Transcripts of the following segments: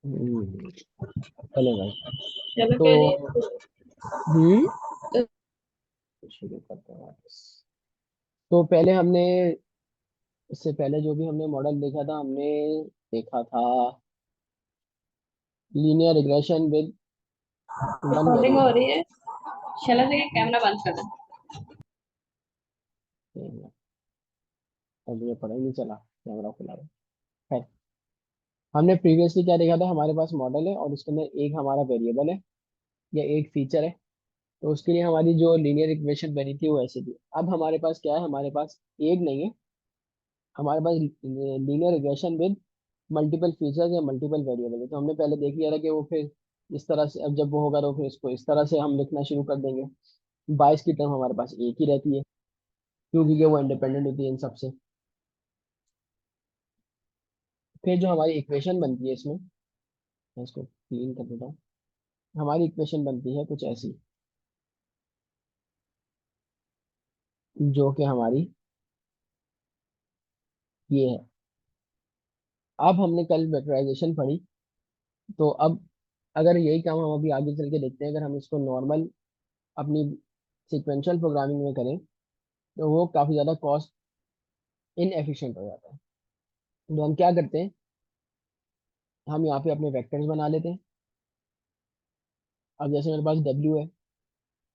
चलो भाई। चलो तो फिर ये हम्म शुरू करते हैं वापस। तो पहले हमने, इससे पहले जो भी हमने मॉडल देखा था, हमने देखा था linear regression with one recording हो वेरिएबल। रही है। चलो देखिए, कैमरा बंद कर दो। अब ये पता ही नहीं चला कैमरा खुला है। खैर, हमने प्रीवियसली क्या देखा था, हमारे पास मॉडल है और उसके अंदर एक हमारा वेरिएबल है या एक फीचर है। तो उसके लिए हमारी जो लीनियर इक्वेशन बनी थी वो ऐसे थी। अब हमारे पास क्या है, हमारे पास एक नहीं है, हमारे पास linear regression with multiple features या मल्टीपल वेरिएबल है। तो हमने पहले देख लिया था कि वो फिर इस तरह से, अब जब वो होगा तो फिर इसको इस तरह से हम लिखना शुरू कर देंगे। 22 की टर्म हमारे पास एक ही रहती है क्योंकि ये वो इंडिपेंडेंट होती है इन सबसे। फिर जो हमारी इक्वेशन बनती है इसमें, मैं इसको क्लीन कर देता हूँ। हमारी इक्वेशन बनती है कुछ ऐसी, जो कि हमारी ये है। अब हमने कल वेक्टराइजेशन पढ़ी, तो अब अगर यही काम हम अभी आगे चल के देखते हैं, अगर हम इसको नॉर्मल अपनी सिक्वेंशियल प्रोग्रामिंग में करें तो वो काफ़ी ज़्यादा कॉस्ट इनएफिशिएंट हो जाता है। तो हम क्या करते हैं, हम यहाँ पे अपने वेक्टर्स बना लेते हैं। अब जैसे मेरे पास डब्ल्यू है,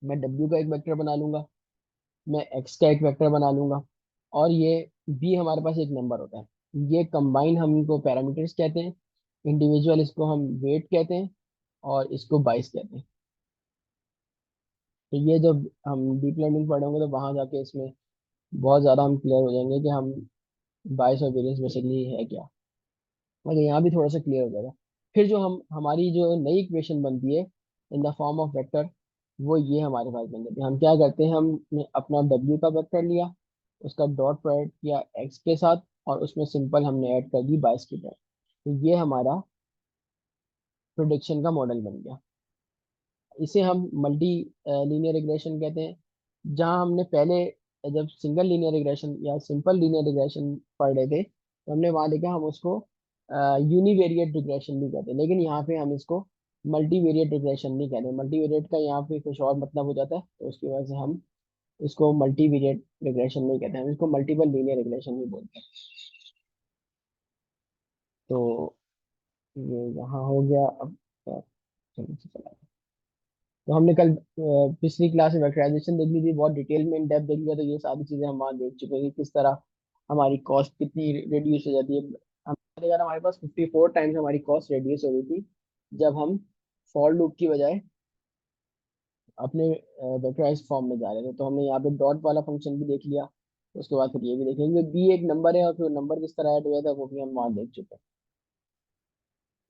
मैं डब्ल्यू का एक वेक्टर बना लूंगा, मैं एक्स का एक वेक्टर बना लूंगा, और ये बी हमारे पास एक नंबर होता है। ये कंबाइन हम इनको पैरामीटर्स कहते हैं, इंडिविजुअल इसको हम वेट कहते हैं, और इसको बाइस कहते हैं। तो ये जब हम डीप लर्निंग पढ़ेंगे तो वहां जाके इसमें बहुत ज़्यादा हम क्लियर हो जाएंगे कि हम बाइस और वेरियंस बेसिकली है क्या। मगर यहाँ भी थोड़ा सा क्लियर हो जाएगा। फिर जो हम हमारी जो नई इक्वेशन बनती है in the form of vector, वो ये हमारे पास बन जाती है। हम क्या करते हैं, हमने अपना डब्ल्यू का वेक्टर लिया, उसका डॉट प्रोडक्ट किया एक्स के साथ, और उसमें सिंपल हमने ऐड कर दी 22 की टर्म। तो ये हमारा प्रोडिक्शन का मॉडल बन गया। इसे हम मल्टी लीनियर रिग्रेशन कहते हैं। जहाँ हमने पहले जब सिंगल लीनियर रिग्रेशन या सिंपल लीनियर रिग्रेशन पढ़ रहे थे, तो हमने वहाँ देखा हम उसको यूनिवेरिएट रिग्रेशन भी कहते हैं, लेकिन यहाँ पे हम इसको मल्टीवेरिएट रिग्रेशन नहीं कहते। मल्टीवेरिएट का यहाँ पे कुछ और मतलब हो जाता है, तो उसकी वजह से हम इसको मल्टीवेरिएट रिग्रेशन नहीं कहते, हम इसको मल्टीपल लीनियर रिग्रेशन भी बोलते हैं। तो ये यहाँ हो गया। अब जल्दी से चला। तो हमने कल पिछली क्लास में वैक्टराइजेशन देख ली थी, बहुत डिटेल में इन डेप्थ देख लिया। तो ये सारी चीजें हम वहाँ देख चुके हैं कि किस तरह हमारी कॉस्ट कितनी रिड्यूस हो जाती है। हम देखा था हमारे पास 54 टाइम्स हमारी कॉस्ट रिड्यूस हो गई थी जब हम फॉर लूप की बजाय अपने वेक्टराइज फॉर्म में जा रहे थे। तो हमने यहाँ पे डॉट वाला फंक्शन भी देख लिया। उसके बाद फिर ये भी देखेंगे, बी एक नंबर है और फिर नंबर किस तरह ऐड हुआ था वो भी हम वहाँ देख चुके हैं।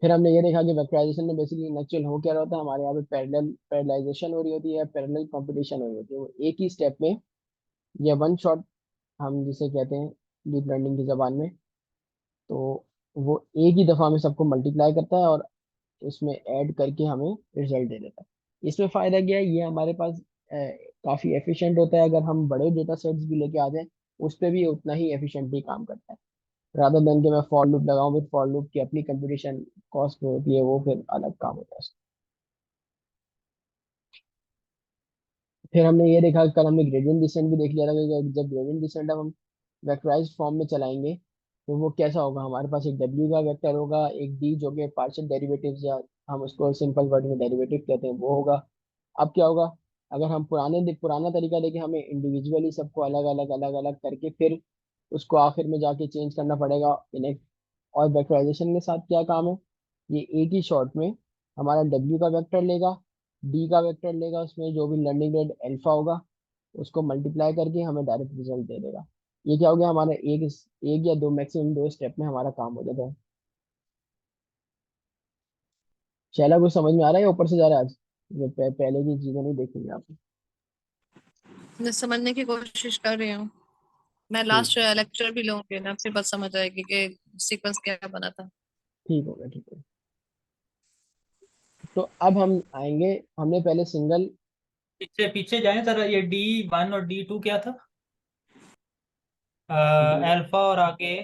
फिर हमने ये देखा कि वेक्टराइजेशन में बेसिकली नेचुरल हो क्या रहा होता है, हमारे यहाँ पे पैरेललाइजेशन हो रही होती है, पैरेलल कंपटीशन हो रही होती है। वो एक ही स्टेप में, या वन शॉट हम जिसे कहते हैं डीप लर्निंग की जबान में, तो वो एक ही दफा में सबको मल्टीप्लाई करता है और उसमें ऐड करके हमें रिजल्ट दे देता है। इसमें फायदा क्या है, ये हमारे पास काफी एफिशिएंट होता है। अगर हम बड़े डेटा सेट्स भी लेके आ जाएं, उस पर भी ये उतना ही एफिशिएंटली काम करता है, रादर देन कि मैं फॉर लूप लगाऊं। फिर फॉर लूप की अपनी कंप्यूटेशन कॉस्ट होती है, वो फिर अलग काम होता है। फिर हमने ये देखा, कल हमने ग्रेडियंट डिसेंट भी देख लिया था कि जब ग्रेडियंट डिसेंट अब हम वेक्टराइज्ड फॉर्म में चलाएंगे तो वो कैसा होगा। हमारे पास एक डब्ल्यू का वेक्टर होगा, एक डी जो कि पार्शियल डेरिवेटिव्स, या हम उसको सिंपल वर्ड में डेरिवेटिव कहते हैं, वो होगा। अब क्या होगा, अगर हम पुराना तरीका लेके हमें इंडिविजुअली सबको अलग अलग अलग अलग करके फिर उसको आखिर में जाके चेंज करना पड़ेगा इन्हें। और वेक्टराइजेशन के साथ क्या काम है, ये एक ही शॉट में हमारा डब्ल्यू का वेक्टर लेगा, डी का वेक्टर लेगा, उसमें जो भी लर्निंग रेट अल्फा होगा उसको मल्टीप्लाई करके हमें डायरेक्ट रिजल्ट दे देगा। ये क्या हो गया, हमारा एक या दो, मैक्सिमम दो स्टेप में हमारा काम हो जाता है। शैला कुछ समझ में आ रहा है या ऊपर से जा रहा है आज, ये पहले की चीजें नहीं देखेंगे आप। मैं समझने की कोशिश कर रही हूँ। मैं ठीक लास्ट लेक्चर भी लूंगी ना, फिर बस समझ आएगी कि सीक्वेंस क्या बना था। ठीक हो गया, ठीक है। तो अब हम आएंगे, हमने पहले सिंगल। पीछे पीछे जाए जरा, ये D1 और D2 क्या था? डी अल्फा और आगे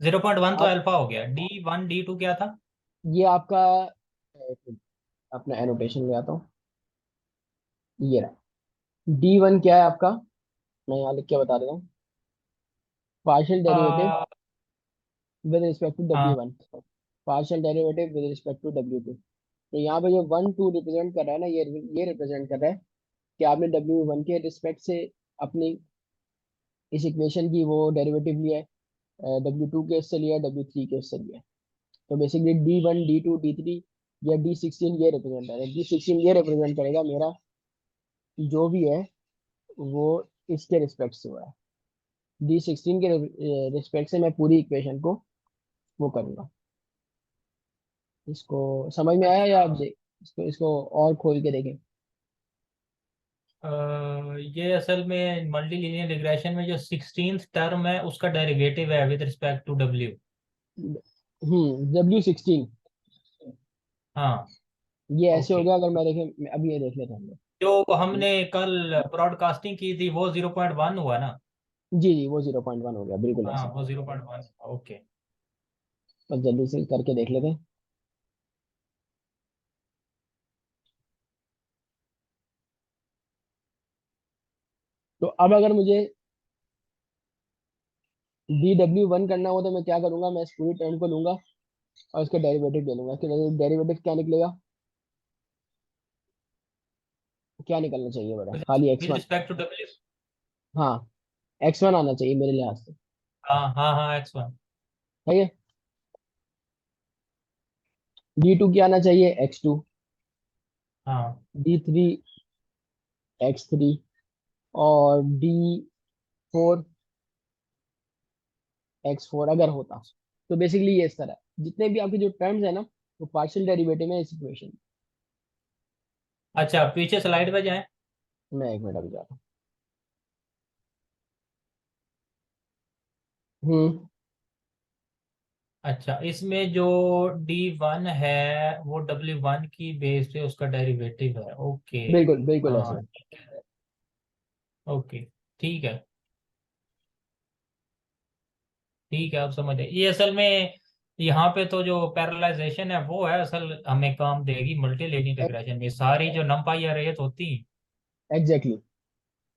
0.1 तो आप अल्फा हो गया। D1 D2 क्या था? ये आपका अपना एनोटेशन ले आता हूँ। ये रहा D1 क्या है आपका, मैं यहाँ लिख के बता देता हूँ। पार्शियल डेरिवेटिव आ, विद रिस्पेक्ट टू हाँ W1, partial derivative with respect to W2। तो यहाँ पे जो 1 2 रिप्रेजेंट कर रहा है ना, ये रिप्रेजेंट कर रहा है कि आपने W1 के रिस्पेक्ट से अपनी इस इक्वेशन की वो डेरिवेटिव लिया है, W2 के उससे लिया है, W3 के उससे लिया है। तो बेसिकली D1 D2 D3 या D16 ये रिप्रेजेंट करेगा, D16 ये रिप्रेजेंट करेगा मेरा जो भी है वो इसके रिस्पेक्ट से हुआ है। D16 के रिस्पेक्ट से मैं पूरी इक्वेशन को वो करूंगा। इसको समझ में आया, या अच्छा। आप देख इसको इसको और खोल के देखें। ये असल में मल्टी लीनियर रिग्रेशन में जो 16th टर्म है उसका डेरिवेटिव है with respect to W. W16 हाँ। ये ऐसे हो ओके। गया। अगर मैं देखें अभी ये देख लेते हैं हम लोग। जो हमने कल ब्रॉडकास्टिंग की थी वो 0.1 हुआ ना। जी जी, वो 0.1 हो गया, बिल्कुल हाँ ऐसे। वो 0.1। ओके। बस जल्दी से करके देख लेते हैं। तो अब अगर मुझे DW1 करना हो तो मैं क्या करूंगा, मैं इस पूरी टर्म को लूंगा और इसका डेरिवेटिव ले लूंगा। डेरिवेटिव क्या निकलेगा, क्या निकलना चाहिए बड़ा, खाली with X1। Respect to W. हाँ, X1 आना चाहिए मेरे लिहाज से। हाँ हाँ हाँ, X1। सही है। D2 क्या आना चाहिए, X2। हाँ D3 X3 और D4 X4 अगर होता। तो बेसिकली ये इस तरह है। जितने भी आपके जो टर्म्स है ना, वो पार्शियल डेरिवेटिव है इस इक्वेशन। अच्छा, पीछे स्लाइड पे जाएं। मैं एक मिनट अभी जा रहा हूँ। अच्छा, इसमें जो D1 है वो W1 की बेस पे उसका डेरिवेटिव है। ओके। बिल्कुल बिल्कुल ऐसे हाँ। है। ओके। ठीक है। ठीक है, आप समझ गए। ये असल में यहाँ पे तो जो पैरेललाइजेशन है वो है असल हमें काम देगी मल्टी लीनियर रिग्रेशन में, सारी जो नंपाई अरेज होती हैं, एग्जैक्टली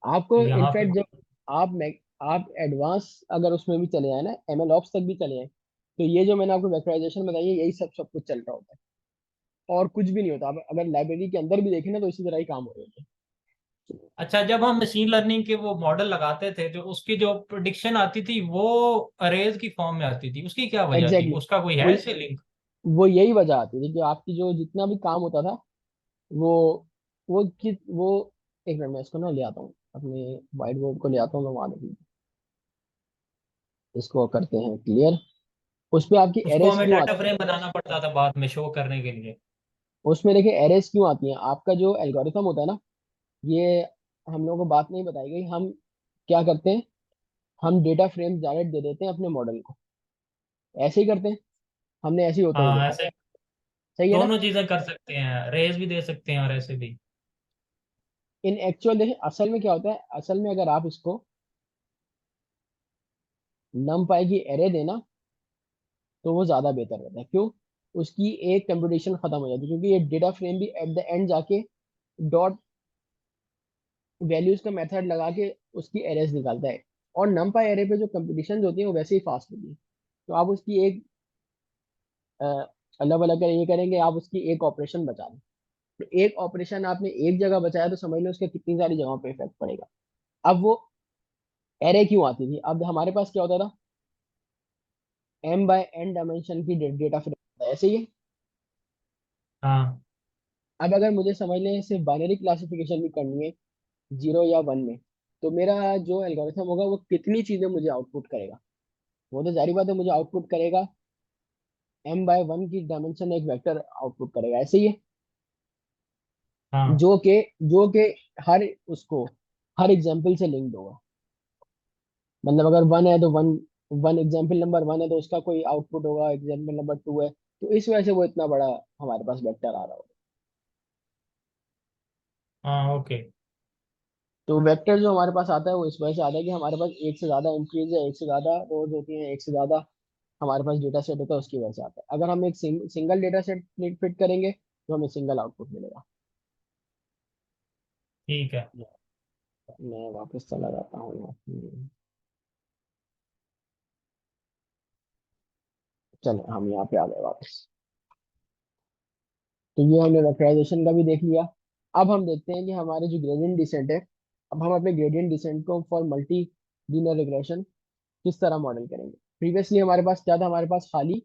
आपको यहाँ पे। इनफैक्ट जब आप एडवांस अगर उसमें भी चले जाए ना, ML ऑप्स तक भी चले जाए, तो ये जो मैंने आपको वेक्टराइजेशन बताई है, यही सब सब कुछ चल रहा होता है और कुछ भी नहीं होता। आप अगर लाइब्रेरी के अंदर भी देखें ना, तो इसी तरह ही काम हो रहे होते अच्छा, जब हम मशीन लर्निंग के वो मॉडल लगाते थे तो उसकी जो प्रिडिक्शन आती थी वो अरेज की फॉर्म में आती थी, उसकी क्या हैं। वजह थी? एग्जैक्टली उसका कोई है वो ऐसे लिंक? वो यही वजह आती थी कि आपकी जो जितना भी काम होता था, वो वो एक मिनट मैं इसको ना ले आता हूँ, अपने व्हाइट बोर्ड को ले आता हूँ मैं वहां देखिए। इसको करते हैं क्लियर। उस पे आपकी उसको एरेस हमें क्यों डाटा आती है, फ्रेम बनाना पड़ता था बाद में शो करने के लिए। उसमें देखिए एरेस क्यों आती है। आपका जो एल्गोरिथम होता है ना, ये हम लोगों को बात नहीं बताई गई। हम क्या करते हैं, हम डेटा फ्रेम डायरेक्ट दे देते हैं अपने मॉडल को, ऐसे ही करते हैं। हमने ऐसे ही होते हुए हाँ, देखा। ऐसे सही है ना। दोनों चीजें कर सकते हैं, रेज भी दे सकते हैं और ऐसे भी। इन एक्चुअल देखें असल में क्या होता है, असल में अगर आप इसको नम पाई की एरे देना, तो वो ज्यादा बेहतर रहता है। क्यों, उसकी एक कंप्यूटेशन खत्म हो जाती है, क्योंकि ये डेटा फ्रेम भी एट द एंड जाके डॉट वैल्यूज का मेथड लगा के उसकी एरेस निकालता है। और नमपाई एरे पे जो कंप्यूटेशन होती है वो वैसे ही फास्ट होती है। तो आप उसकी एक अलग अलग ये करेंगे, आप उसकी एक ऑपरेशन बचा लें। तो एक ऑपरेशन आपने एक जगह बचाया, तो समझ लो उसके कितनी सारी जगहों पे इफेक्ट पड़ेगा। अब वो एरे क्यों आती थी, अब हमारे पास क्या होता था, M/N डायमेंशन की डेटा फ्रेम ऐसे ही है। हाँ अब अगर मुझे समझ लें सिर्फ बाइनरी क्लासिफिकेशन भी करनी है 0 या 1 में, तो मेरा जो एल्गोरिथम होगा वो कितनी चीजें मुझे आउटपुट करेगा। वो तो जारी बात है, मुझे आउटपुट करेगा M/1 की डायमेंशन एक वेक्टर आउटपुट करेगा, ऐसे ही है। हाँ जो के जो के हर उसको हर एग्जाम्पल से लिंक्ड होगा। मतलब अगर 1 है तो वन वन एग्जाम्पल नंबर 1 है तो उसका कोई आउटपुट होगा, एग्जाम्पल नंबर 2 है। तो इस वजह से वो इतना बड़ा हमारे पास वेक्टर आ रहा होगा। हाँ। ओके। तो वेक्टर जो हमारे पास आता है वो इस वजह से आता है कि हमारे पास एक से ज्यादा एंट्रीज है, एक से ज्यादा रोज होती हैं, एक से ज्यादा हमारे पास डेटा सेट होता है उसकी वजह से आता है। अगर हम एक सिंगल डेटा सेट फिट करेंगे तो हमें सिंगल आउटपुट मिलेगा। ठीक है। मैं वापस चला जाता हूँ यहाँ। चलो हम यहाँ पे आ गए वापस। तो ये हमने वेक्टराइजेशन का भी देख लिया। अब हम देखते हैं कि हमारे जो ग्रेडियंट डिसेंट है, अब हम अपने ग्रेडियंट डिसेंट को फॉर मल्टी लीनियर रिग्रेशन किस तरह मॉडल करेंगे। प्रीवियसली हमारे पास क्या था, हमारे पास खाली,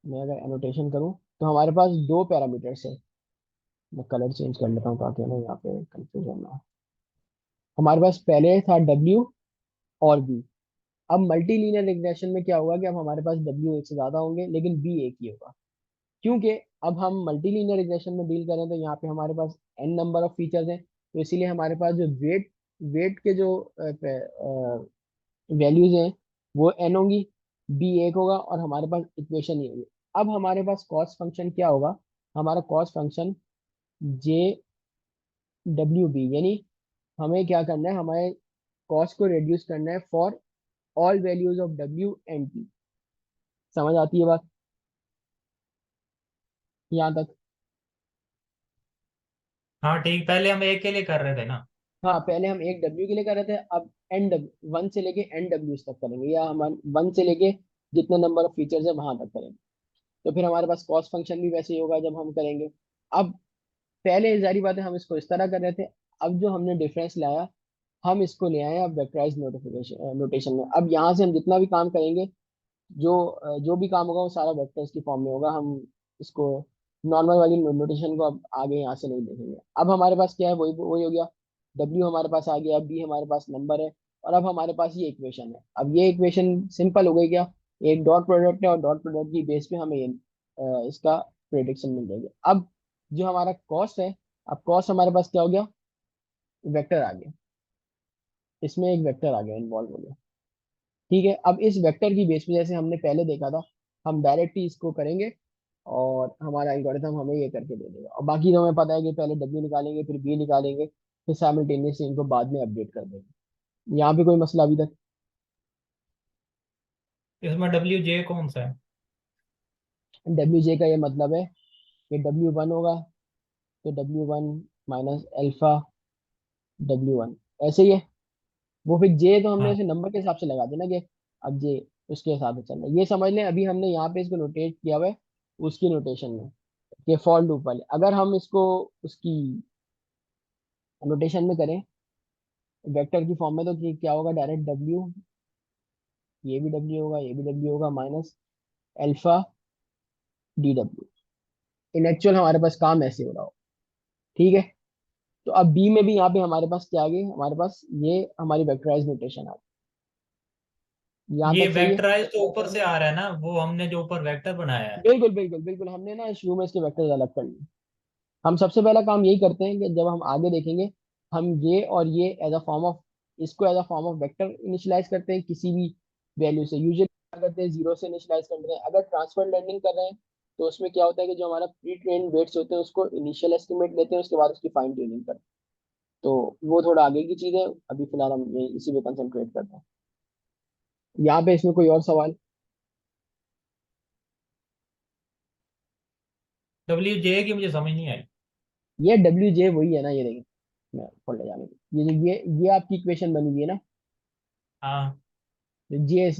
मैं अगर एनोटेशन करूँ तो हमारे पास दो पैरामीटर्स है। मैं कलर चेंज कर लेता हूँ ताकि ना यहाँ पे कंफ्यूजन ना हो। हमारे पास पहले था W और B। अब मल्टी लीनियर रिग्रेशन में क्या होगा कि अब हमारे पास W एक से ज्यादा होंगे लेकिन B एक ही होगा, क्योंकि अब हम मल्टी लीनियर रिग्रेशन में डील करें तो यहाँ पे हमारे पास n नंबर ऑफ फीचर्स हैं। तो इसीलिए हमारे पास जो वेट के जो वैल्यूज हैं वो n होंगी, b एक होगा और हमारे पास इक्वेशन ये होगी। अब हमारे पास कॉस्ट फंक्शन क्या होगा, हमारा cost function J W B, यानी हमें क्या करना है, हमारे कॉस्ट को रिड्यूस करना है for all values of w and p। समझ आती है बात यहाँ तक? हाँ ठीक, पहले हम एक के लिए कर रहे थे ना। हाँ पहले हम एक W के लिए कर रहे थे, अब एन डब्ल्यू वन से लेके एन डब्ल्यू तक करेंगे, या हम वन से लेके जितने नंबर ऑफ फीचर्स है वहां तक करेंगे। तो फिर हमारे पास कॉस्ट फंक्शन भी वैसे ही होगा जब हम करेंगे। अब पहले जारी बात है हम इसको इस तरह कर रहे थे, अब जो हमने डिफरेंस लाया हम इसको ले आए अब वेक्टराइज नोटिफिकेशन नोटेशन में। अब यहाँ से हम जितना भी काम करेंगे, जो भी काम होगा वो सारा वेक्टर्स की फॉर्म में होगा। हम इसको नॉर्मल वाली नोटेशन को अब आगे यहाँ से नहीं देखेंगे। अब हमारे पास क्या है, वही वही हो गया। W हमारे पास आ गया, B हमारे पास नंबर है, और अब हमारे पास ये इक्वेशन है। अब ये इक्वेशन सिंपल हो गई क्या, एक डॉट प्रोडक्ट है और डॉट प्रोडक्ट की बेस पे हमें इसका प्रेडिक्शन मिल जाएगी। अब जो हमारा कॉस्ट है, अब कॉस्ट हमारे पास क्या हो गया, वेक्टर आ गया, इसमें एक वेक्टर आ गया, इन्वॉल्व हो गया। ठीक है, अब इस वेक्टर की बेस पे जैसे हमने पहले देखा था, हम डायरेक्ट ही इसको करेंगे और हमारा एल्गोरिथम हमें ये करके दे देगा। और बाकी तो हमें पता है कि पहले W निकालेंगे फिर B निकालेंगे, फिर साइमल्टेनियसली इनको बाद में अपडेट कर देंगे। यहाँ पे कोई मसला अभी तक? इसमें WJ कौन सा है? WJ का ये मतलब है कि W1 होगा तो W1 माइनस अल्फा W1, ऐसे ही है। वो फिर J तो हमने हाँ ऐसे नंबर के हिसाब से लगा देना कि अब J उसके हिसाब से चल रहा है। ये समझ लें अभी हमने यहाँ पे इसको नोटेट किया हुआ है उसकी नोटेशन में, कि फॉर लूप वाले। अगर हम इसको उसकी नोटेशन में करें वेक्टर की फॉर्म में, तो क्या होगा, डायरेक्ट W, ये भी W होगा, ये भी W होगा, माइनस अल्फा DW। इन एक्चुअल हमारे पास काम ऐसे हो रहा हो। ठीक है, तो अब B में भी यहाँ पे हमारे पास क्या आ गई, हमारे पास ये हमारी वेक्टराइज नोटेशन आ गई। यहाँ ये तक सही है? वेक्टराइज तो ऊपर से आ रहा है ना, वो हमने जो ऊपर वेक्टर बनाया है। बिल्कुल बिल्कुल बिल्कुल, हमने ना शुरू में इसके वेक्टर्स अलग कर लिए। हम सबसे पहला काम यही करते हैं कि जब हम आगे देखेंगे, हम ये और ये एज अ फॉर्म ऑफ, इसको as a form of vector initialise करते हैं किसी भी वैल्यू से। यूजुअली क्या करते हैं, जीरो से इनिशियलाइज करते हैं। अगर ट्रांसफर लर्निंग कर रहे हैं तो उसमें क्या होता है कि जो हमारा प्री ट्रेन वेट्स होते हैं उसको इनिशियल एस्टिमेट लेते हैं, उसके बाद उसकी फाइन ट्यूनिंग करते हैं। तो वो थोड़ा आगे की चीज़ है, अभी फिलहाल हम इसी पे कंसंट्रेट करते हैं। यहाँ पे इसमें कोई और सवाल? WJ की मुझे समझ नहीं आई। ये WJ वही है ना, ये देखिए, मैं खोल ले जाने दो। ये आपकी इक्वेशन बनी हुई है ना, हाँ ये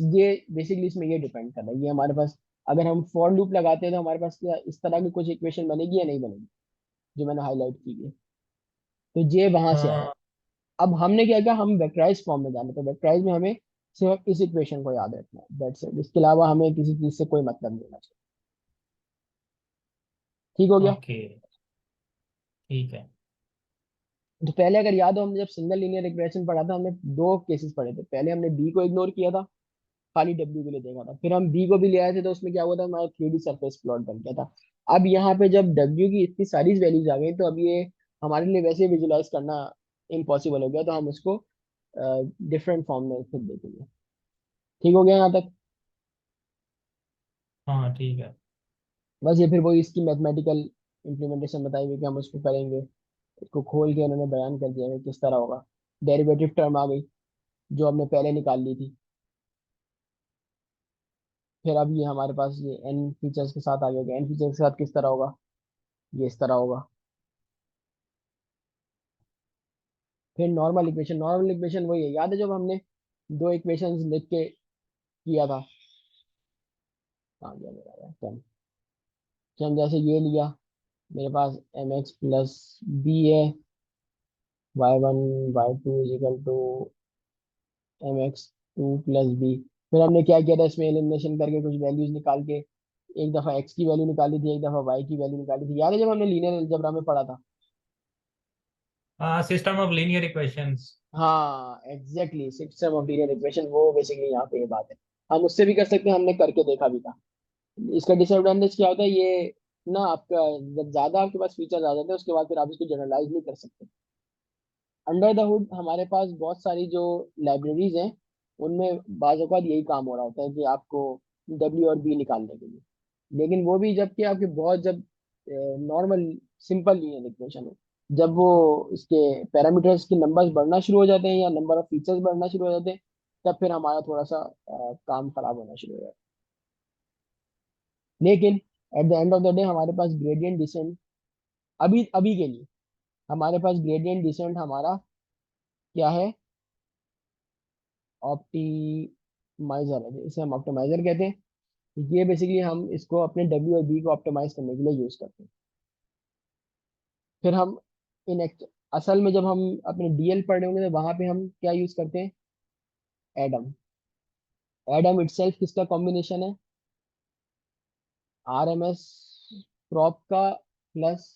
बेसिकली इसमें ये डिपेंड कर रहा है। ये हमारे पास अगर हम फॉर लूप लगाते हैं तो हमारे पास क्या इस तरह की कुछ इक्वेशन बनेगी या नहीं बनेगी, जो मैंने हाईलाइट की है। तो ये वहां से आया। हाँ अब हमने क्या किया, हम वेक्टराइज फॉर्म में जाने, तो वेक्टराइज में हमें सिर्फ इस इक्वेशन को याद रखना है, दैट्स इट। इसके अलावा हमें किसी चीज से कोई मतलब नहीं होना चाहिए। ठीक हो गया? ओके ठीक है। तो पहले अगर याद हो, हमने जब सिंगल लीनियर रिग्रेशन पढ़ा था हमने दो केसेस पढ़े थे। पहले हमने बी को इग्नोर किया था, खाली W के लिए देखा था, फिर हम B को भी ले आए थे तो उसमें क्या हुआ था, हमारा 3D सरफेस प्लॉट बन गया था। अब यहाँ पे जब W की इतनी सारी वैल्यूज आ गई तो अब ये हमारे लिए वैसे विजुलाइज करना इम्पॉसिबल हो गया, तो हम उसको डिफरेंट फॉर्म में खुद देखेंगे। ठीक हो गया यहाँ तक? हाँ ठीक है। बस ये फिर वही इसकी मैथमेटिकल इम्प्लीमेंटेशन बताई हुई कि हम उसको करेंगे। इसको खोल के उन्होंने बयान कर दिया है किस तरह होगा। डेरिवेटिव टर्म आ गई जो हमने पहले निकाल ली थी। फिर अब ये हमारे पास ये एन फीचर्स के साथ आ गया। एन फीचर्स के साथ किस तरह होगा, ये इस तरह होगा। फिर नॉर्मल इक्वेशन, नॉर्मल इक्वेशन वही है, याद है जब हमने दो इक्वेशंस लिख के किया था। कहाँ गया मेरा टर्म, कि हम जैसे ये लिया, मेरे पास एम एक्स प्लस बी है, Y one Y two is equal to M X two plus B. फिर हमने क्या किया था, इसमें एलिमिनेशन करके कुछ वैल्यूज निकाल के, एक दफा एक्स की वैल्यू निकाली थी, एक दफा वाई की वैल्यू निकाली थी। याद है जब हमने लीनियर अलजेब्रा में पढ़ा था। हाँ, सिस्टम ऑफ लीनियर इक्वेशंस। हाँ exactly, system of linear equation, वो बेसिकली यहाँ पे ये बात है। हम उससे भी कर सकते हैं, हमने करके देखा भी था। इसका डिसएडवांटेज क्या होता है, ये ना आपका जब ज्यादा आपके पास फीचर्स आ जाते हैं उसके बाद फिर आप इसको जनरलाइज नहीं कर सकते। अंडर द हुड हमारे पास बहुत सारी जो लाइब्रेरीज हैं, उनमें बाज़ औक़ात यही काम हो रहा होता है कि आपको डब्ल्यू और बी निकालने के लिए। लेकिन वो भी जबकि आपके बहुत जब नॉर्मल सिंपल लीनियर इक्वेशन हो, जब वो इसके पैरामीटर्स के नंबर्स बढ़ना शुरू हो जाते हैं या नंबर ऑफ फीचर्स बढ़ना शुरू हो जाते हैं, तब फिर हमारा थोड़ा सा काम खराब होना शुरू हो जाता है। लेकिन at the end of the day हमारे पास ग्रेडियंट डिसेंट, अभी अभी के लिए हमारे पास ग्रेडियंट डिसेंट हमारा क्या है, ऑप्टिमाइजर है, इसे हम ऑप्टिमाइजर कहते हैं। ये बेसिकली हम इसको अपने डब्ल्यू और बी को ऑप्टिमाइज करने के लिए यूज करते हैं। फिर हम असल में जब हम अपने डीएल पढ़ रहे होंगे तो वहां पे हम क्या यूज करते हैं, एडम। एडम इटसेल्फ किसका कॉम्बिनेशन है, आर एम एस प्रॉप का प्लस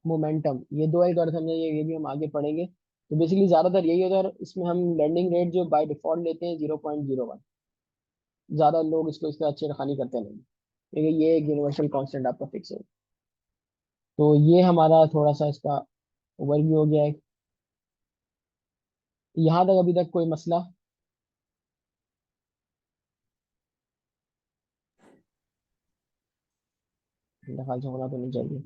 मोमेंटम, ये दो एल्गोरिथम है, ये भी हम आगे पढ़ेंगे। तो बेसिकली ज्यादातर यही होता है, और इसमें हम लर्निंग रेट जो बाय डिफॉल्ट लेते हैं 0.01। ज्यादा लोग इसको इसका छेड़खानी करते नहीं, क्योंकि ये एक यूनिवर्सल कांस्टेंट आपका फिक्स है। तो ये हमारा थोड़ा सा इसका ओवरव्यू हो गया है। यहाँ तक अभी तक कोई मसला, मेरे ख्याल से होना तो नहीं चाहिए।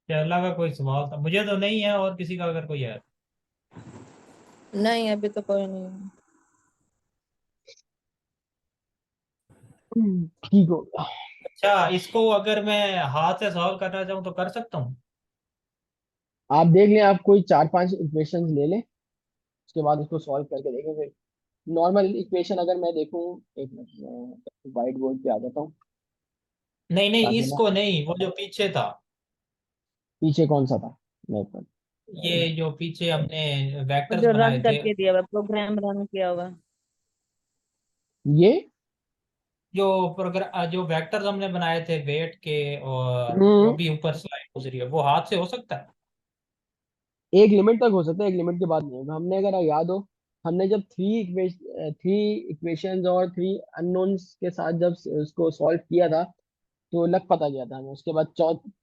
केरला का कोई सवाल था, मुझे तो नहीं है, और किसी का अगर कोई है। नहीं अभी तो कोई नहीं है। ठीक हो गया। अच्छा, इसको अगर मैं हाथ से सॉल्व करना चाहूँ तो कर सकता हूँ? आप देख लें, आप कोई चार पांच इक्वेशंस ले लें, उसके बाद उसको सॉल्व करके देखें फिर। नॉर्मल इक्वेशन अगर मैं देखूं, एक मिनट व्हाइट बोर्ड पे आ जाता हूँ नहीं नहीं, ताकि ना, इसको नहीं, वो जो पीछे था। पीछे कौन सा था, मैं एक ये जो पीछे हमने और वेक्टर्स जो बनाए रन थे। करके दिया हुआ प्रोग्राम रन किया हुआ। ये जो वेक्टर्स हमने बनाए थे वेट के, और हम्म, अभी ऊपर स्लाइड हो रही है, वो हाथ से हो सकता है? एक लिमिट तक हो सकता है, एक लिमिट के बाद नहीं होगा। हमने अगर याद हो, हमने जब थ्री इक्वेशंस और थ्री अननोन्स के साथ जब उसको सॉल्व किया था, तो लग पता गया था हमें। उसके बाद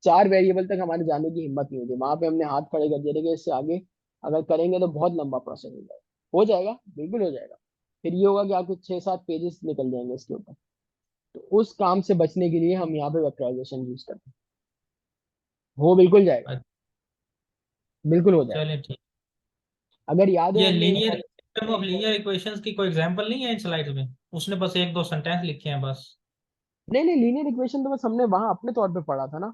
चार वेरिएबल तक हमारे जाने की हिम्मत नहीं होती, वहां पे हमने हाथ खड़े कर दिए थे कि इससे आगे अगर करेंगे तो बहुत लंबा प्रोसेस हो जाएगा। हो जाएगा, बिल्कुल हो जाएगा। फिर ये होगा कि आपके 6-7 पेजेस निकल जाएंगे इसके ऊपर। तो उस काम से बचने के लिए हम यहाँ पे वेक्टराइजेशन यूज करते हैं। हो बिल्कुल जाएगा, अच्छा, बिल्कुल हो जाएगा। चलिए ठीक। अगर याद हो ये हमने linear system of linear equations की कोई एग्जांपल नहीं है इन स्लाइड्स में? उसने बस एक दो सेंटेंस लिखे हैं बस। नहीं नहीं, लीनियर इक्वेशन तो बस हमने वहां अपने तौर पे पढ़ा था ना,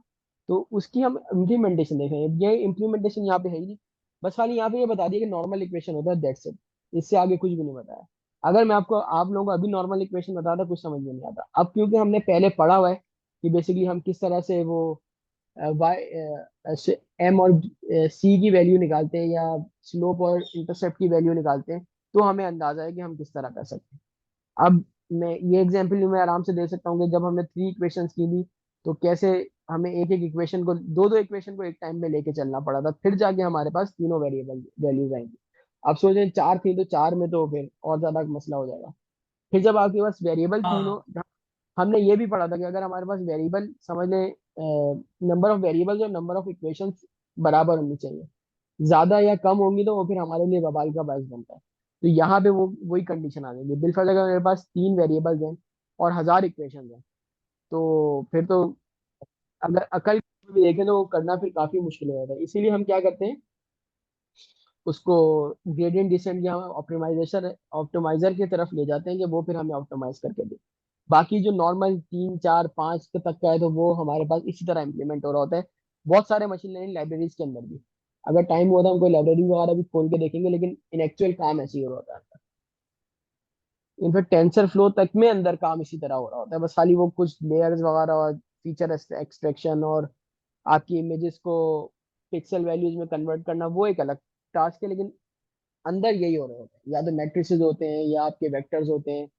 तो उसकी हम इम्प्लीमेंटेशन देख रहे हैं। ये इम्प्लीमेंटेशन यहाँ पे है ही नहीं। बस खाली यहाँ पे ये बता दिया कि नॉर्मल इक्वेशन होता है, दैट्स इट। इससे आगे कुछ भी नहीं बताया। अगर मैं आपको, आप लोगों को अभी नॉर्मल इक्वेशन बताता कुछ समझ में नहीं आता। अब क्योंकि हमने पहले पढ़ा हुआ है कि बेसिकली हम किस तरह से वो वाई एम और सी की वैल्यू निकालते हैं, या स्लोप और इंटरसेप्ट की वैल्यू निकालते हैं, तो हमें अंदाजा है कि हम किस तरह कर सकते हैं। अब मैं ये एग्जांपल मैं आराम से दे सकता हूँ कि जब हमने थ्री इक्वेशंस की थी, तो कैसे हमें एक एक इक्वेशन को, दो दो इक्वेशन को एक टाइम में लेके चलना पड़ा था, फिर जाके हमारे पास तीनों वेरिएबल वैल्यूज आएंगी। अब सोचें चार थी तो चार में तो फिर और ज्यादा मसला हो जाएगा। फिर जब आपके पास वेरिएबल तीनों, हाँ हमने ये भी पढ़ा था कि अगर हमारे पास वेरिएबल, समझ लें नंबर ऑफ वेरिएबल्स और नंबर ऑफ इक्वेशंस बराबर होनी चाहिए। ज्यादा या कम होंगी तो वो फिर हमारे लिए बवाल का बायस बनता है। तो यहाँ पे वो वही कंडीशन आ जाएगी। बिलफर्ज अगर मेरे पास तीन वेरिएबल्स हैं और 1000 इक्वेशन हैं, तो फिर तो अगर अकल भी देखें तो वो करना फिर काफी मुश्किल हो जाता है। इसीलिए हम क्या करते हैं, उसको ग्रेडियंट डिसेंट या ऑप्टिमाइजेशन ऑप्टिमाइजर की तरफ ले जाते हैं कि वो फिर हमें ऑप्टिमाइज करके दे। बाकी जो नॉर्मल 3 4 5 के तक का है तो वो हमारे पास इसी तरह इम्प्लीमेंट हो रहा होता है बहुत सारे मशीन लर्निंग लाइब्रेरीज के अंदर भी। अगर टाइम हुआ तो हम कोई लाइब्रेरी वगैरह भी खोल के देखेंगे, लेकिन इन एक्चुअल काम ऐसे ही हो रहा होता है। इनफैक्ट टेंसर फ्लो तक में अंदर काम इसी तरह हो रहा होता है, बस खाली वो कुछ लेयर्स वगैरह और फीचर एक्सट्रैक्शन और आपकी इमेजेस को पिक्सल वैल्यूज में कन्वर्ट करना वो एक अलग टास्क है, लेकिन अंदर यही हो रहा होता है। या तो मैट्रिसेस होते हैं या आपके वेक्टर्स होते हैं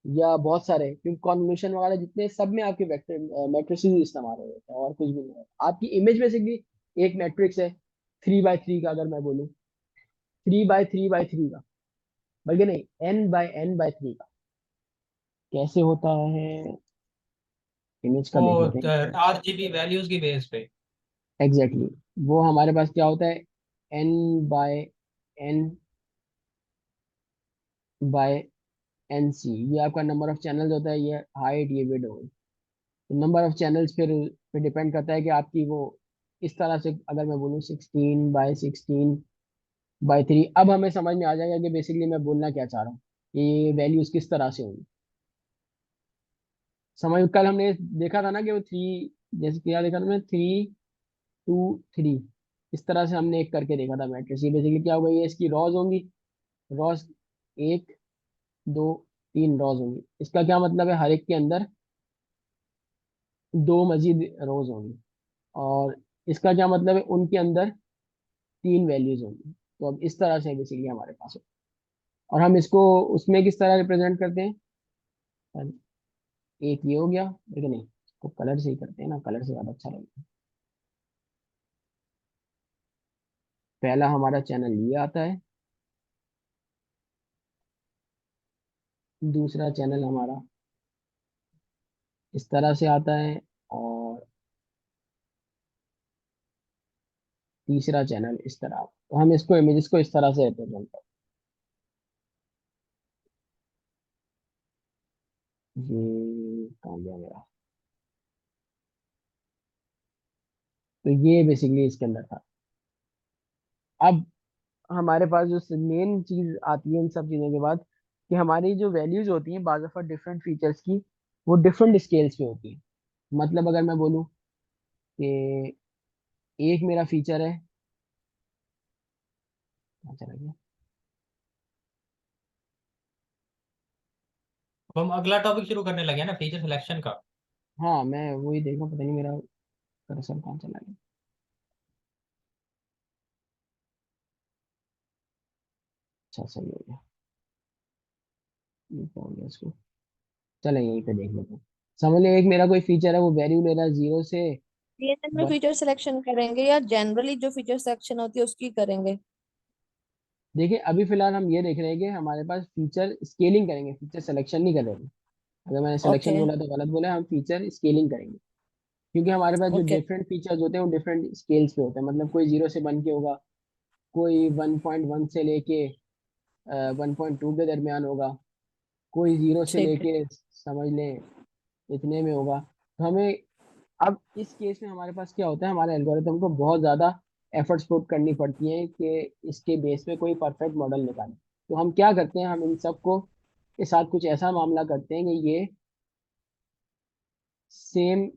या बहुत सारे, क्योंकि कॉन्वोल्यूशन वगैरह जितने सब में आपके वेक्टर मैट्रिसेस इस्तेमाल हो रहे हैं और कुछ भी नहीं है। आपकी इमेज बेसिकली एक मैट्रिक्स है 3 बाय 3 का, अगर मैं बोलूँ 3 बाय 3 बाय 3 का, बल्कि नहीं n बाय n बाय 3 का। कैसे होता है इमेज का वो देख लेते हैं। RGB वैल्यूज की बेस पे। Exactly exactly. वो हमारे पास क्या होता है n by n by n c, ये आपका नंबर ऑफ चैनल्स होता है, ये हाइट ये विड्थ हो। तो नंबर ऑफ चैनल्स फिर डिपेंड करता है कि आपकी वो इस तरह से, अगर मैं बोलूँ 16 बाय 16 बाय 3, अब हमें समझ में आ जाएगा कि बेसिकली मैं बोलना क्या चाह रहा हूँ, ये वैल्यूज किस तरह से होंगी। समझ, कल हमने देखा था ना कि वो थ्री, जैसे क्या देखा था मैंने, 3 2 3, इस तरह से हमने एक करके देखा था मैट्रिक्स। ये बेसिकली क्या होगा, ये इसकी रॉज होंगी, रॉज 1 2 3 रॉज होंगी। इसका क्या मतलब है, हर एक के अंदर दो मजीद रोज होंगी। और इसका क्या मतलब है, उनके अंदर 3 वैल्यूज होंगी। तो अब इस तरह से बेसिकली हमारे पास हो, और हम इसको उसमें किस तरह रिप्रेजेंट करते हैं। एक ये हो गया, लेकिन नहीं, इसको कलर से ही करते हैं ना, कलर से ज्यादा अच्छा लगेगा। पहला हमारा चैनल ये आता है, दूसरा चैनल हमारा इस तरह से आता है, और तीसरा चैनल इस तरह। तो हम इसको इमेजेस को इस तरह से रिप्रेजेंट करते हैं। ये कहाँ गया मेरा, तो ये बेसिकली इसके अंदर था। अब हमारे पास जो मेन चीज आती है इन सब चीजों के बाद, कि हमारी जो वैल्यूज होती हैं बाज दफा डिफरेंट फीचर्स की, वो डिफरेंट स्केल्स पे होती है। मतलब अगर मैं बोलूँ कि एक मेरा फीचर है, कहाँ चला गया। अब हम अगला टॉपिक शुरू करने लगे हैं ना, फीचर सिलेक्शन का। हाँ मैं वही देख रहा हूँ, पता नहीं मेरा कर्सर कहाँ चला गया। अच्छा सही हो गया, ये तो हो गया इसको। चलो यहीं पे देख लेते हैं। समझ लो एक मेरा कोई फीचर है, वो वैल्यू ले रहा है 0 से डीएनएन में 1। फीचर सिलेक्शन करेंगे या जनरली जो फीचर सिलेक्शन होती है उसकी करेंगे? देखिए अभी फिलहाल हम ये देख रहे हैं कि हमारे पास फीचर स्केलिंग करेंगे, फीचर सिलेक्शन नहीं कर रहे हैं। अगर मैंने सिलेक्शन ओके। बोला तो गलत बोला, हम फीचर स्केलिंग करेंगे। क्योंकि हमारे पास जो ओके। डिफरेंट फीचर्स होते हैं वो डिफरेंट स्केल्स पे होते हैं। मतलब कोई 0 से 1 के होगा, कोई 1.1 से लेके 1.2 के दरमियान होगा, कोई 0 से ठीक है। लेके समझ लें इतने में होगा। तो हमें अब इस केस में हमारे पास क्या होता है, हमारे एल्गोरिथम को बहुत ज़्यादा एफर्ट्स पुट करनी पड़ती हैं कि इसके बेस पे कोई परफेक्ट मॉडल निकालें। तो हम क्या करते हैं, हम इन सबको के साथ कुछ ऐसा मामला करते हैं कि ये सेम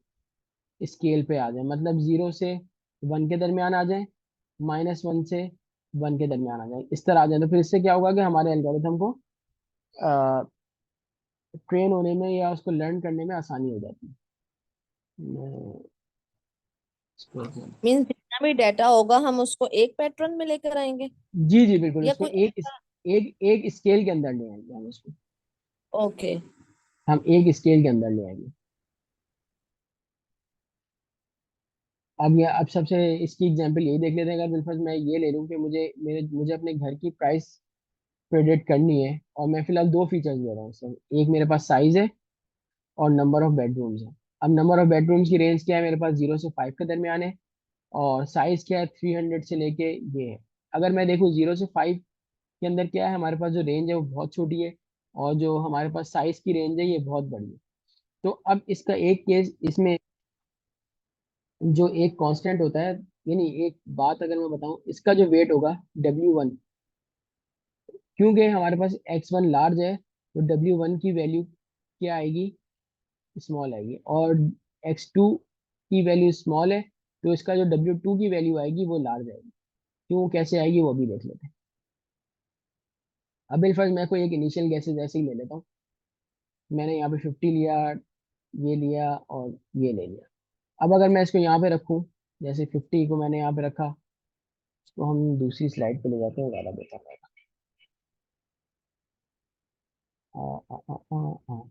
स्केल पे आ जाए, मतलब 0 से 1 के दरमियान आ जाए, -1 से 1 के दरमियान आ जाए, इस तरह आ जाए। तो फिर इससे क्या होगा कि हमारे एल्गोरिथम को ट्रेन होने में या उसको लर्न करने में आसानी हो जाती है। मैं इसको- मीन्स जितना भी डाटा होगा हम उसको एक पैटर्न में लेकर आएंगे जी जी बिल्कुल, या उसको कोई एक ऐसा? एक एक स्केल के अंदर ले आएंगे हम उसको, ओके। हम एक स्केल के अंदर ले आएंगे। अब सबसे इसकी एग्जांपल यही देख लेते हैं। अगर बिल्कुल मैं ये ले लूँ कि मुझे अपने घर की प्राइस प्रेडिक्ट करनी है, और मैं फिलहाल दो फीचर्स ले रहा हूँ इसमें। एक मेरे पास साइज है और नंबर ऑफ बेडरूम्स है। अब नंबर ऑफ बेडरूम्स की रेंज क्या है, मेरे पास 0 से 5 के दरमियान है, और साइज क्या है 300 से लेके ये है। अगर मैं देखूँ 0 से 5 के अंदर क्या है, हमारे पास जो रेंज है वो बहुत छोटी है, और जो हमारे पास साइज की रेंज है ये बहुत बड़ी है। तो अब इसका एक केस इसमें जो एक कांस्टेंट होता है यानी एक बात अगर मैं बताऊं, इसका जो वेट होगा W1, क्योंकि हमारे पास X1 लार्ज है, तो W1 की वैल्यू क्या आएगी, स्मॉल आएगी, और X2 की वैल्यू स्मॉल है, तो इसका जो W2 की वैल्यू आएगी वो लार्ज आएगी। क्यों, कैसे आएगी वो भी देख लेते हैं। अब बिलफर्ज मैं कोई एक इनिशियल गैसेज ऐसे ही ले लेता हूँ। मैंने यहाँ पे 50 लिया, ये लिया और ये ले लिया। अब अगर मैं इसको यहाँ पे रखूँ, जैसे 50 को मैंने यहाँ पे रखा, इसको हम दूसरी स्लाइड पे ले जाते हैं, ज़्यादा बेहतर रहेगा। आ, आ, आ, आ, आ,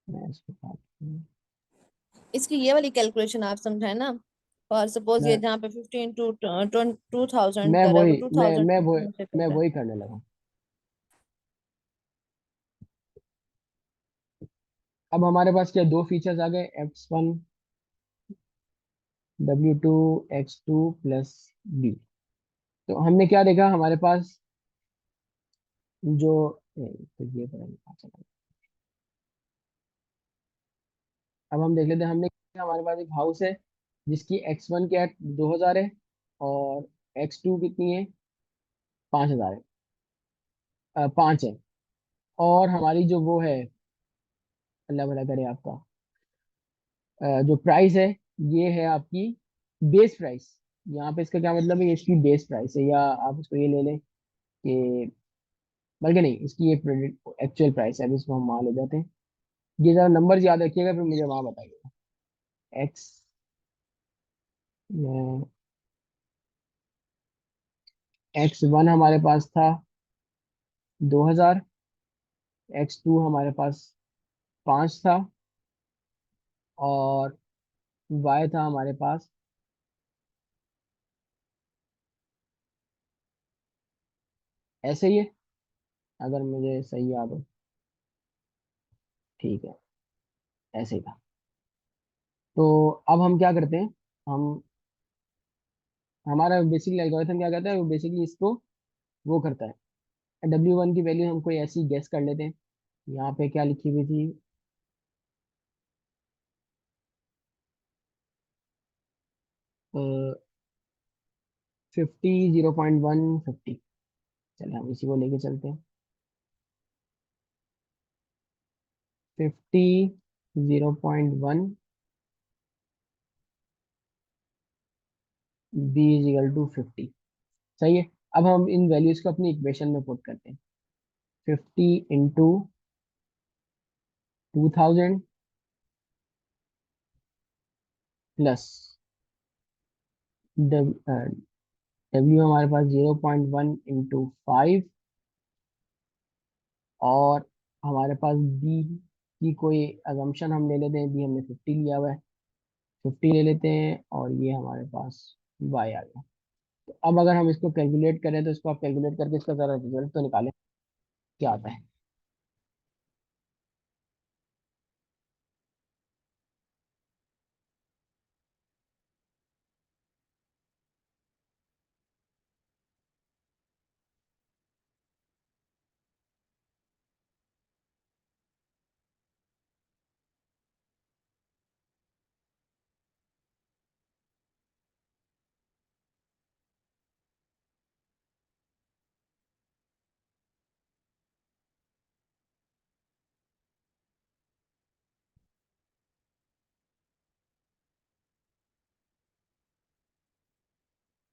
मैं इसको काटती हूँ। इसकी ये वाली कैलकुलेशन आप समझाए ना। और सपोज ये मैं जहाँ पे 15 टू 2000 मैं कर रहा है, वही वो 2000 से मैं कर रहा है। वही करने लगा। अब हमारे पास क्या दो फीचर्स आ गए, X1 W2 X2 plus B। तो हमने क्या देखा, हमारे पास जो तो ये चला। अब हम देख लेते हैं, हमने हमारे पास एक हाउस है जिसकी X1 क्या है, 2000 है, और X2 कितनी है, 5000 है, 5 है। और हमारी जो वो है, अल्लाह भला करे आपका, जो प्राइस है, ये है आपकी बेस प्राइस। यहाँ पे इसका क्या मतलब है, ये इसकी बेस प्राइस है, या आप इसको ये ले लें कि, बल्कि नहीं, इसकी ये एक्चुअल प्राइस है। अभी इसको हम वहाँ ले जाते हैं। ये जरा नंबर याद रखिएगा, फिर मुझे वहाँ बताइएगा। एक्स X1 हमारे पास था 2000, X2 हमारे पास 5 था, और Y था हमारे पास, ऐसे ही है, अगर मुझे सही याद हो। ठीक है, ऐसे ही था। तो अब हम क्या करते हैं, हम हमारा बेसिकली एल्गोरिथम क्या करता है, वो बेसिकली इसको वो करता है, W1 की वैल्यू हम कोई ऐसी गेस कर लेते हैं। यहाँ पे क्या लिखी हुई थी, 50, 0.150। चलिए हम इसी को लेके चलते हैं। 50, 0.1, B इज इक्वल टू 50। सही है। अब हम इन वैल्यूज को अपनी इक्वेशन में पुट करते हैं। 50 इंटू 2000 प्लस डब्ल्यू हमारे पास 0.1 इंटू 5, और हमारे पास बी की कोई अजम्पशन हम ले लेते हैं, बी हमने 50 लिया हुआ है, 50 ले लेते हैं, और ये हमारे पास वाई आ गया। तो अब अगर हम इसको कैलकुलेट करें, तो इसको आप कैलकुलेट करके इसका जरा रिजल्ट तो निकालें, क्या आता है।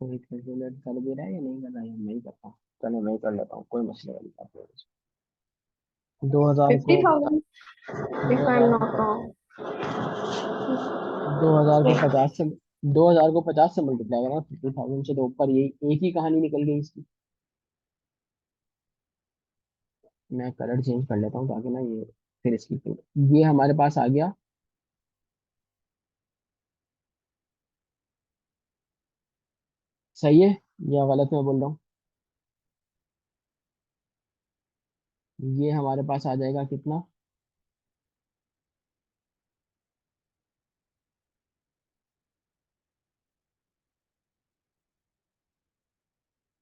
कोई कैलकुलेट कर भी रहा है या नहीं कर रहा है, मैं ही करता हूँ। चलो मैं ही कर लेता हूँ, कोई मसला वाली बात नहीं। 2000 को 50,000 दो if I'm हजार को not wrong. 2000 को Wait, 50 से 2000 को 50 से मल्टीप्लाई करा, 50,000 से तो ऊपर, यही एक ही कहानी निकल गई इसकी। मैं कलर चेंज कर लेता हूँ ताकि ना ये, फिर इसकी ये हमारे पास आ गया। सही है या गलत मैं बोल रहा हूँ, ये हमारे पास आ जाएगा कितना,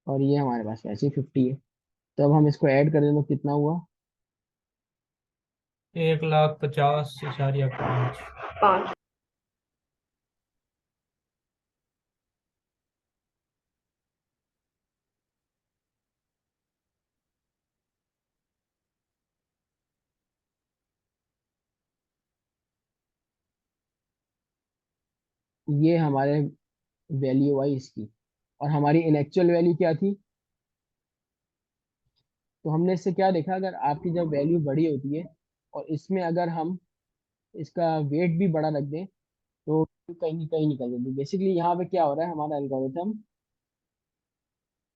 और ये हमारे पास वैसे ही 50 है। तो अब हम इसको ऐड कर दें तो कितना हुआ, 1,50,5 5। ये हमारे वैल्यू आई इसकी, और हमारी इनएक्चुअल वैल्यू क्या थी। तो हमने इससे क्या देखा, अगर आपकी जब वैल्यू बड़ी होती है और इसमें अगर हम इसका वेट भी बड़ा रख दें तो कहीं कहीं निकल जाती है। बेसिकली यहाँ पे क्या हो रहा है, हमारा एल्गोरिथम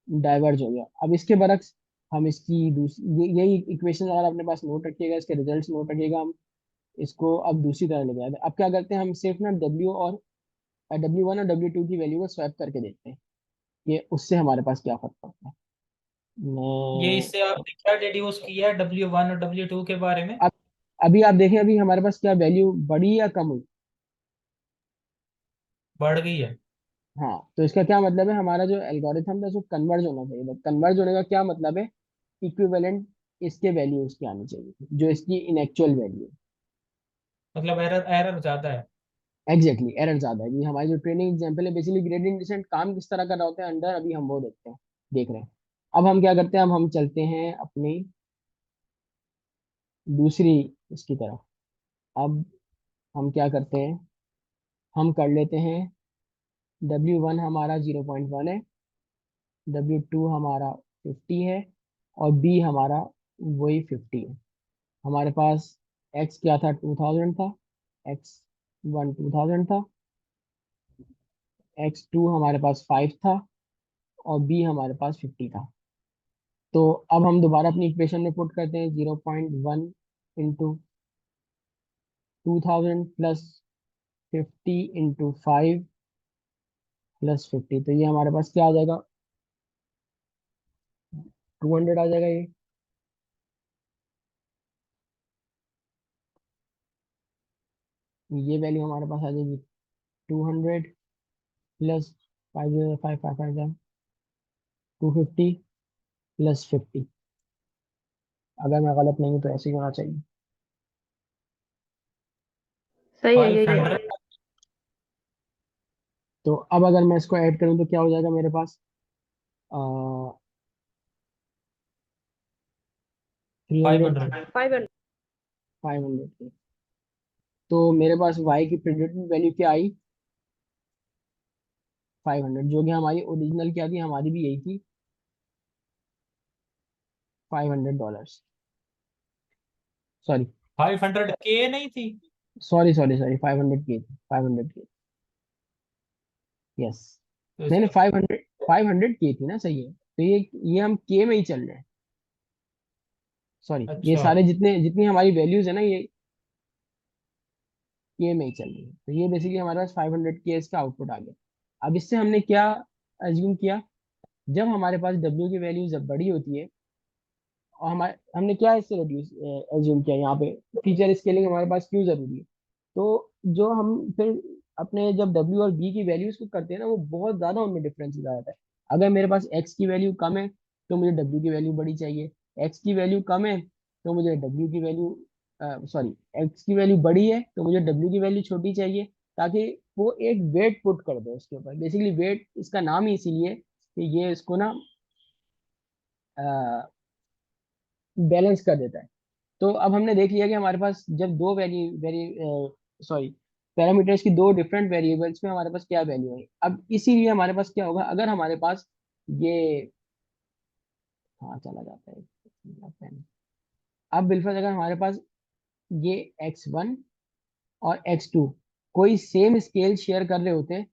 डाइवर्ज हो गया। अब इसके बरक्स हम इसकी दूसरी यही इक्वेशन अगर अपने पास नोट रखिएगा, इसके रिजल्ट्स नोट रखिएगा, हम इसको अब दूसरी तरह लेके आते हैं। अब क्या करते हैं, हम सिर्फ ना W1 और W2 की वैल्यू को स्वैप करके देखते हैं कि उससे हमारे पास क्या फर्क पड़ता है। ये मैं इससे आपने क्या डिड्यूस किया है W1 और W2 के बारे में? अब अभी आप देखें, अभी हमारे पास क्या वैल्यू बढ़ी या कम हुई। बढ़ गई है। हाँ, तो इसका क्या मतलब है, हमारा जो एल्गोरिथम था उसको कन्वर्ज होना चाहिए था। कन्वर्ज होने का क्या मतलब है, इक्विवेलेंट इसके वैल्यू उसकी आनी चाहिए थी, जो इसकी इनएक्चुअल वैल्यू है। मतलब एरर एरर ज्यादा है। एग्जैक्टली, एरर ज्यादा है। ये हमारी जो ट्रेनिंग एग्जाम्पल है, बेसिकली ग्रेडियंट डिसेंट काम किस तरह का रहा होता है अंडर, अभी हम वो देख रहे हैं। अब हम क्या करते हैं, अब हम चलते हैं अपनी दूसरी इसकी तरफ। अब हम क्या करते हैं, हम कर लेते हैं W1 हमारा 0.1 है, W2 हमारा 50 है, और B हमारा वही 50 है। हमारे पास X क्या था, 2000 था, X1 2000 था, X2 हमारे पास 5 था, और B हमारे पास 50 था। तो अब हम दोबारा अपनी इक्वेशन में पुट करते हैं, 0.1 इंटू 2000 प्लस 50 इंटू 5 प्लस 50। तो ये हमारे पास क्या आ जाएगा, 200 आ जाएगा ये। ये वैल्यू हमारे पास आ जाएगी 200 प्लस 5 5 5 250 प्लस 50। अगर मैं गलत नहीं हूँ तो ऐसे ही होना चाहिए। सही है, यही है। 500। तो अब अगर मैं इसको ऐड करूँ तो क्या हो जाएगा मेरे पास, 300, 500। 500। 500। तो मेरे पास y की प्रिडिक्टेड वैल्यू क्या आई, 500, जो कि हमारी ओरिजिनल क्या थी, हमारी भी यही थी, $500। सॉरी 500K नहीं थी? सॉरी सॉरी सॉरी 500 की थी, 500 की। यस, तो नहीं नहीं, इसका 500 की थी ना, सही है। तो ये हम के में ही चल रहे हैं। सॉरी, ये अच्छा। सारे जितने जितनी हमारी वैल्यूज है ना, ये के में ही चल रही है। तो ये बेसिकली हमारे पास 500 के इसका आउटपुट आ गया। अब इससे हमने क्या एज्यूम किया, जब हमारे पास W की वैल्यू जब बड़ी होती है, और हमारे हमने क्या इससे रिड्यूस एज्यूम किया यहाँ पे, फीचर स्केलिंग हमारे पास क्यों जरूरी है। तो जो हम फिर अपने जब W और B की वैल्यूज को करते हैं ना, वो बहुत ज्यादा उनमें डिफरेंस आ जाता है। अगर मेरे पास X की वैल्यू कम है तो मुझे W की वैल्यू बड़ी चाहिए, X की वैल्यू कम है तो मुझे W की वैल्यू सॉरी, X की वैल्यू बड़ी है तो मुझे W की वैल्यू छोटी चाहिए, ताकि वो एक वेट पुट कर दे उसके ऊपर। बेसिकली वेट इसका नाम ही इसीलिए कि ये इसको ना बैलेंस कर देता है। तो अब हमने देख लिया कि हमारे पास जब दो वैल्यू वेरी सॉरी पैरामीटर्स की दो डिफरेंट वेरिएबल्स में हमारे पास क्या वैल्यू है। अब इसीलिए हमारे पास क्या होगा, अगर हमारे पास ये, हाँ चला जाता है। अब बिल्कुल अगर हमारे पास ये X1 और X2 कोई सेम स्केल शेयर कर रहे होते,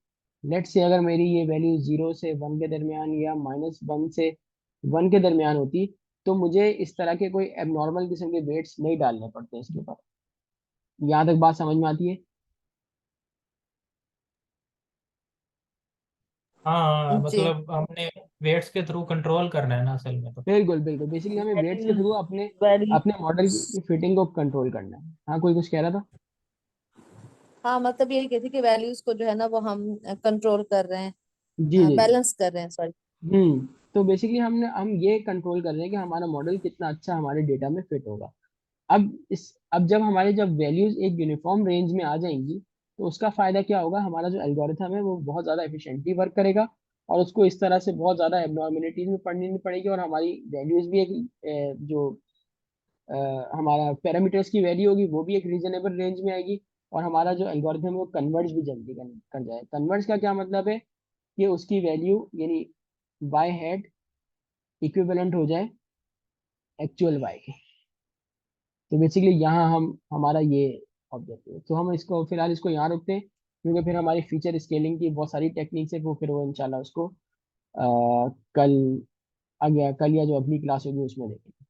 लेट से अगर मेरी ये वैल्यू 0 से 1 के दरमियान या -1 से 1 के दरमियान होती, तो मुझे इस तरह के कोई एबनॉर्मल किस्म के वेट्स नहीं डालने पड़ते इसके ऊपर। यहाँ तक बात समझ में आती है। हाँ, जी। मतलब हमने वेट्स के थ्रू कंट्रोल करना है ना असल में तो। बिल्कुल बिल्कुल, बेसिकली हमें वेट्स के थ्रू अपने वैल्यू अपने मॉडल की फिटिंग को कंट्रोल करना है। हाँ, कोई कुछ कह रहा था। हाँ, मतलब ये कहती कि वैल्यूज को जो है ना वो हम कंट्रोल कर रहे जी हैं, जी जी। बैलेंस कर रहे हैं, सॉरी। तो बेसिकली हम ये कंट्रोल कर रहे हैं कि हमारा मॉडल कितना अच्छा हमारे डेटा में फिट होगा। अब जब हमारे जब वैल्यूज एक यूनिफॉर्म रेंज में आ जाएंगी, तो उसका फायदा क्या होगा, हमारा जो एल्गोरिथम है वो बहुत ज्यादा एफिशिएंटली वर्क करेगा, और उसको इस तरह से बहुत ज्यादा एबनॉर्मेलिटीज में पढ़नी नहीं पड़ेगी, और हमारी वैल्यूज भी एक जो हमारा पैरामीटर्स की वैल्यू होगी वो भी एक रीजनेबल रेंज में आएगी, और हमारा जो एल्गोरिथम है वो कन्वर्ज भी जल्दी कर जाए। कन्वर्ज का क्या मतलब है कि उसकी वैल्यू यानी वाई हेड इक्विवेलेंट हो जाए एक्चुअल वाई के। तो बेसिकली यहाँ हम हमारा ये ऑब्जेक्टिव है। तो हम इसको फिलहाल इसको यहाँ रखते हैं, क्योंकि फिर हमारी फीचर स्केलिंग की बहुत सारी टेक्निक्स है, वो फिर वो इंशाल्लाह उसको कल कल या जो अगली क्लास होगी उसमें देखेंगे।